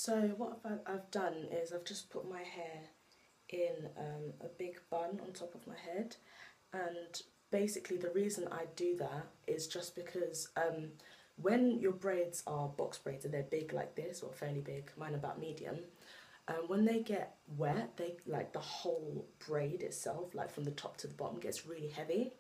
So what I've done is I've just put my hair in a big bun on top of my head, and basically the reason I do that is just because when your braids are box braids and they're big like this, or fairly big, mine about medium, when they get wet, they like the whole braid itself, like from the top to the bottom, gets really heavy.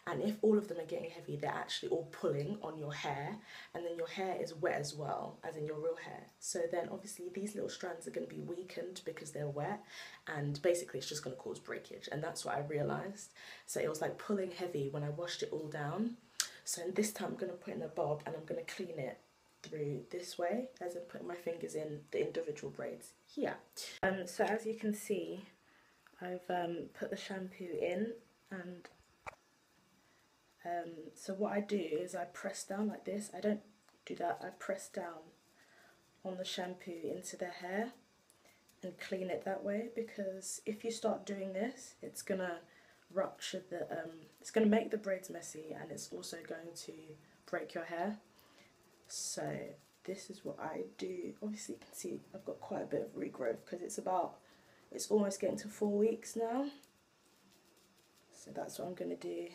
And if all of them are getting heavy, they're actually all pulling on your hair, and then your hair is wet as well, as in your real hair. So then obviously these little strands are going to be weakened because they're wet, and basically it's just going to cause breakage, and that's what I realised. So it was like pulling heavy when I washed it all down. So this time I'm going to put in a bob and I'm going to clean it through this way, as in putting my fingers in the individual braids here. So as you can see, I've put the shampoo in, and so what I do is I press down like this. I don't do that, I press down on the shampoo into the hair and clean it that way, because if you start doing this, it's gonna rupture the, it's gonna make the braids messy, and it's also going to break your hair. So this is what I do. Obviously you can see I've got quite a bit of regrowth because it's almost getting to 4 weeks now. So that's what I'm gonna do.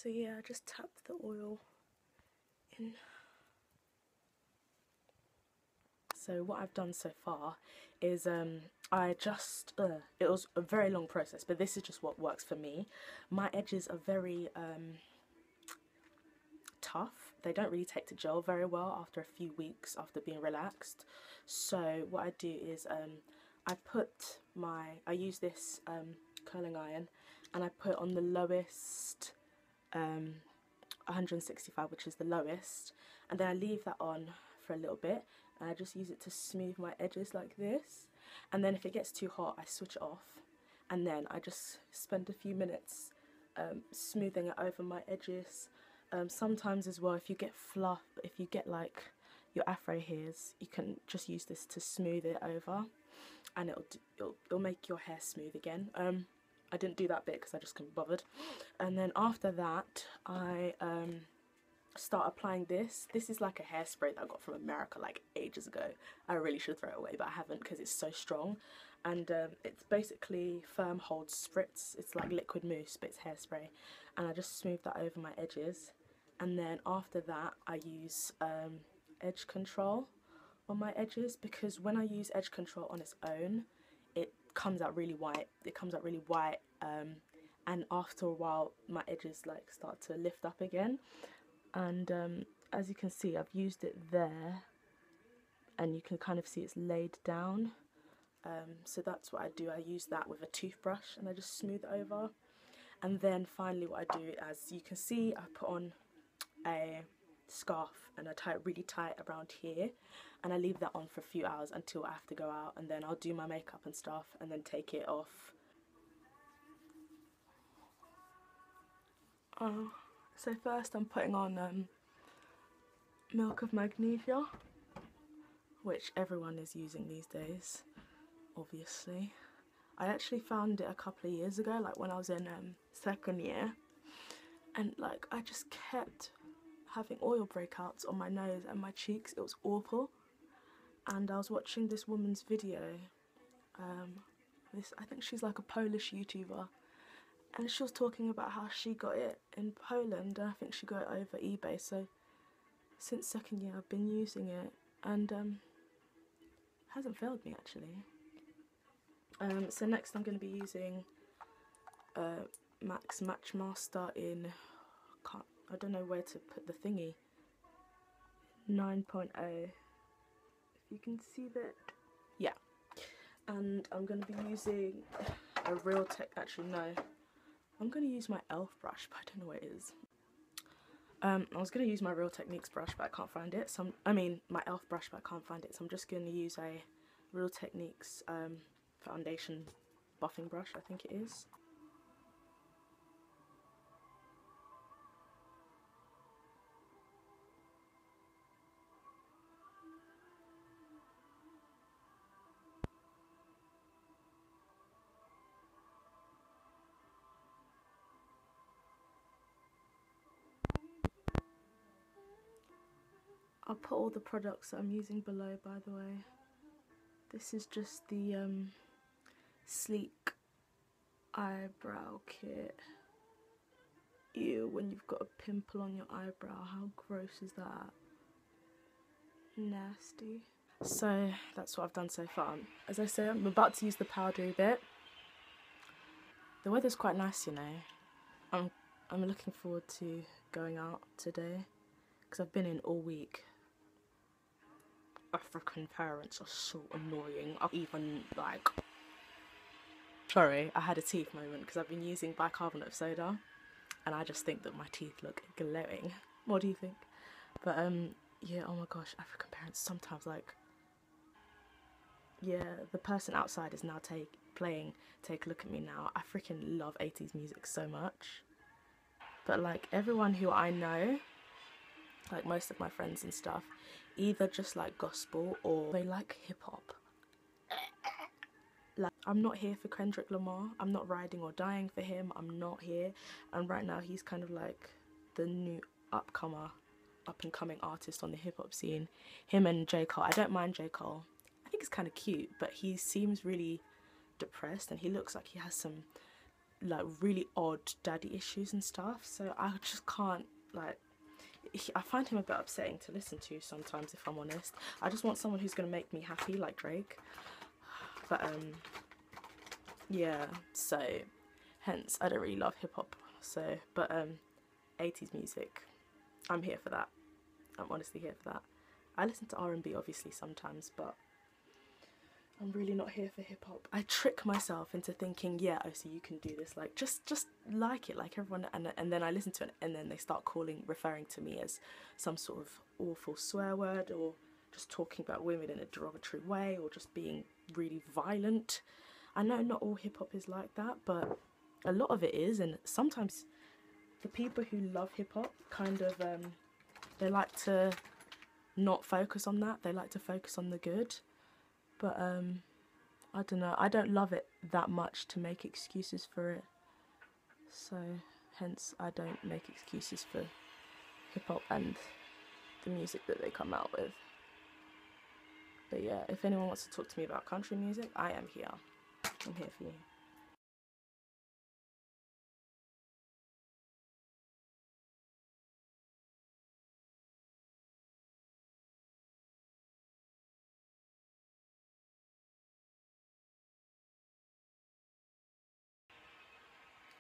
So yeah, I just tap the oil in. So what I've done so far is I just, it was a very long process, but this is just what works for me. My edges are very tough. They don't really take to gel very well after a few weeks after being relaxed. So what I do is I use this curling iron, and I put on the lowest 165, which is the lowest, and then I leave that on for a little bit, and I just use it to smooth my edges like this. And then if it gets too hot, I switch it off, and then I just spend a few minutes smoothing it over my edges. Sometimes as well, if you get fluff, if you get like your afro hairs, you can just use this to smooth it over, and it'll make your hair smooth again. I didn't do that bit because I just couldn't be bothered. And then after that, I start applying this. This is like a hairspray that I got from America like ages ago. I really should throw it away, but I haven't because it's so strong. And it's basically firm hold spritz. It's like liquid mousse, but it's hairspray. And I just smooth that over my edges. And then after that, I use edge control on my edges, because when I use edge control on its own, it comes out really white. It comes out really white, and after a while my edges like start to lift up again. And as you can see, I've used it there, and you can kind of see it's laid down. So that's what I do. I use that with a toothbrush, and I just smooth it over. And then finally what I do, as you can see, I put on a scarf and I tie it really tight around here, and I leave that on for a few hours until I have to go out, and then I'll do my makeup and stuff and then take it off. So first I'm putting on milk of magnesia, which everyone is using these days, obviously. I actually found it a couple of years ago, like when I was in second year, and like I just kept having oil breakouts on my nose and my cheeks. It was awful. And I was watching this woman's video. I think she's like a Polish YouTuber, and she was talking about how she got it in Poland, and I think she got it over eBay. So since second year I've been using it, and hasn't failed me actually. So next I'm going to be using Matchmaster in, I don't know where to put the thingy, 9.0, if you can see that. Yeah. And I'm going to be using a Real Tech, actually no, I'm going to use my e.l.f. brush, but I don't know where it is. I was going to use my Real Techniques brush, but I can't find it. I mean my e.l.f. brush, but I can't find it, so I'm just going to use a Real Techniques foundation buffing brush, I think it is. I'll put all the products that I'm using below, by the way. This is just the Sleek eyebrow kit. Ew, when you've got a pimple on your eyebrow, how gross is that? Nasty. So that's what I've done so far. As I say, I'm about to use the powdery bit. The weather's quite nice, you know. I'm looking forward to going out today, because I've been in all week. African parents are so annoying. I've even, like, sorry, I had a teeth moment because I've been using bicarbonate of soda and I just think that my teeth look glowing. What do you think? But yeah, oh my gosh, African parents sometimes, like, yeah, the person outside is now playing Take a Look at Me Now. I freaking love 80s music so much. But like everyone who I know, like most of my friends and stuff, either just like gospel or they like hip-hop. Like, I'm not here for Kendrick Lamar. I'm not riding or dying for him. I'm not here. And right now he's kind of like the new up and coming artist on the hip-hop scene. Him and J. Cole. I don't mind J. Cole. I think he's kind of cute, but he seems really depressed and he looks like he has some like really odd daddy issues and stuff. So I just can't, like, I find him a bit upsetting to listen to sometimes, if I'm honest. I just want someone who's going to make me happy, like Drake. But yeah, so hence I don't really love hip-hop. So, but 80s music, I'm here for that. I'm honestly here for that. I listen to R&B obviously sometimes, but I'm really not here for hip-hop. I trick myself into thinking, yeah, oh, so you can do this, like, just like it, like everyone, and then I listen to it, and then they start referring to me as some sort of awful swear word, or just talking about women in a derogatory way, or just being really violent. I know not all hip-hop is like that, but a lot of it is, and sometimes the people who love hip-hop kind of, they like to not focus on that, they like to focus on the good. But I don't know, I don't love it that much to make excuses for it. So hence I don't make excuses for hip-hop and the music that they come out with. But yeah, if anyone wants to talk to me about country music, I am here. I'm here for you.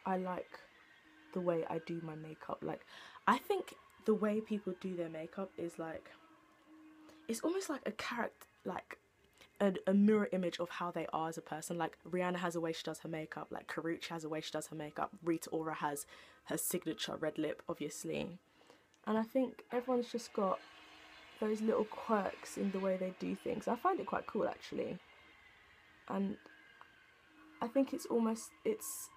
I like the way I do my makeup. Like, I think the way people do their makeup is like, it's almost like a character, like a mirror image of how they are as a person. Like Rihanna has a way she does her makeup, like Karrueche has a way she does her makeup, Rita Ora has her signature red lip, obviously. And I think everyone's just got those little quirks in the way they do things. I find it quite cool actually. And I think it's almost, it's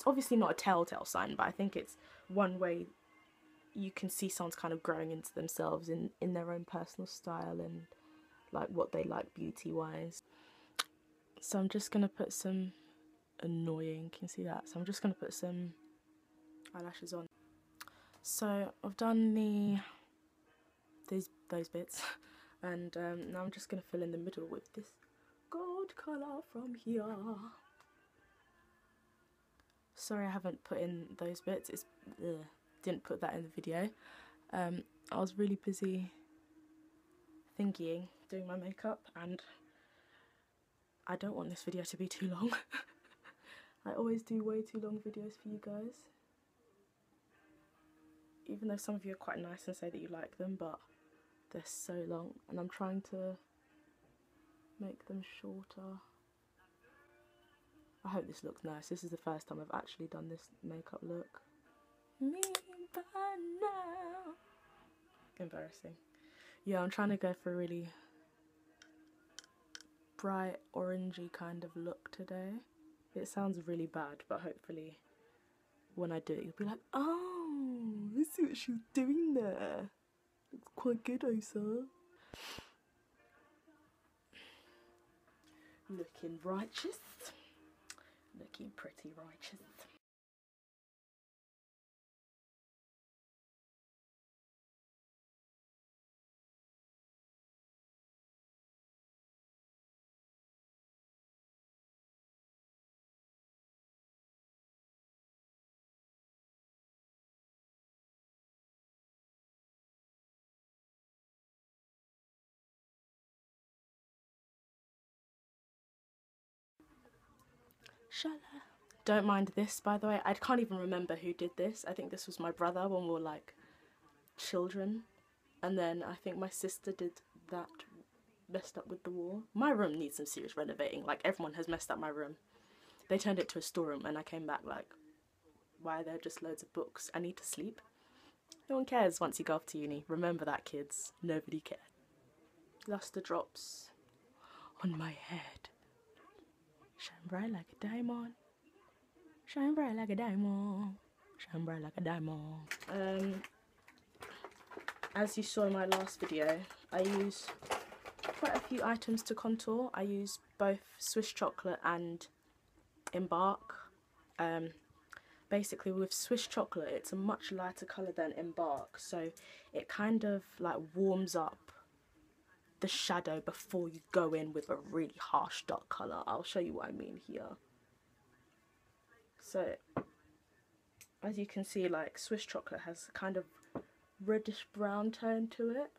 obviously not a telltale sign, but I think it's one way you can see someone's kind of growing into themselves in their own personal style and like what they like beauty wise. So I'm just going to put some annoying, can you see that? So I'm just going to put some eyelashes on. So I've done those bits, and now I'm just going to fill in the middle with this gold colour from here. Sorry I haven't put in those bits, didn't put that in the video. I was really busy doing my makeup, and I don't want this video to be too long. I always do way too long videos for you guys, even though some of you are quite nice and say that you like them, but they're so long, and I'm trying to make them shorter. I hope this looks nice. This is the first time I've actually done this makeup look. Me by now. Embarrassing. Yeah, I'm trying to go for a really bright orangey kind of look today. It sounds really bad, but hopefully when I do it, you'll be like, oh, I see what she was doing there. It's quite good, Osa. Looking righteous. Looking pretty righteous. Shala. Don't mind this, by the way. I can't even remember who did this. I think this was my brother when we were like children, and then I think my sister did that, messed up with the wall. My room needs some serious renovating. Like, everyone has messed up my room. They turned it to a storeroom, and I came back like, why are there just loads of books? I need to sleep. No one cares once you go off to uni. Remember that, kids. Nobody cared. Lustre drops on my head. Shine bright like a diamond. Shine bright like a diamond. Shine bright like a diamond. As you saw in my last video, I use quite a few items to contour. I use both Swiss Chocolate and Embark. Basically with Swiss Chocolate, it's a much lighter colour than Embark, so it kind of like warms up the shadow before you go in with a really harsh dark colour. I'll show you what I mean here. So as you can see, like, Swiss Chocolate has a kind of reddish brown tone to it.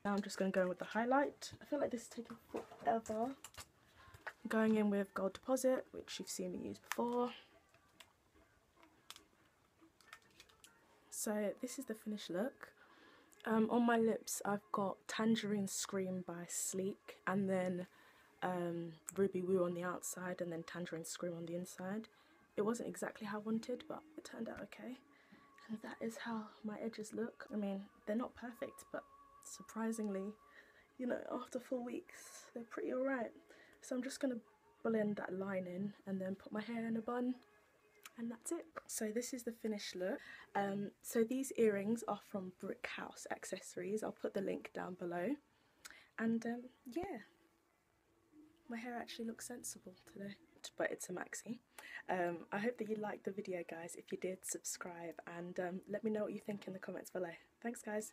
Now I'm just going to go in with the highlight. I feel like this is taking forever. I'm going in with Gold Deposit, which you've seen me use before. So this is the finished look. On my lips I've got Tangerine Scream by Sleek, and then Ruby Woo on the outside, and then Tangerine Scream on the inside. It wasn't exactly how I wanted, but it turned out okay. And that is how my edges look. I mean, they're not perfect, but surprisingly, you know, after 4 weeks, they're pretty alright. So I'm just going to blend that line in and then put my hair in a bun, and that's it. So this is the finished look. So these earrings are from Brick House Accessories. I'll put the link down below. And yeah, my hair actually looks sensible today, but it's a maxi. I hope that you liked the video, guys. If you did, subscribe, and let me know what you think in the comments below. Thanks, guys.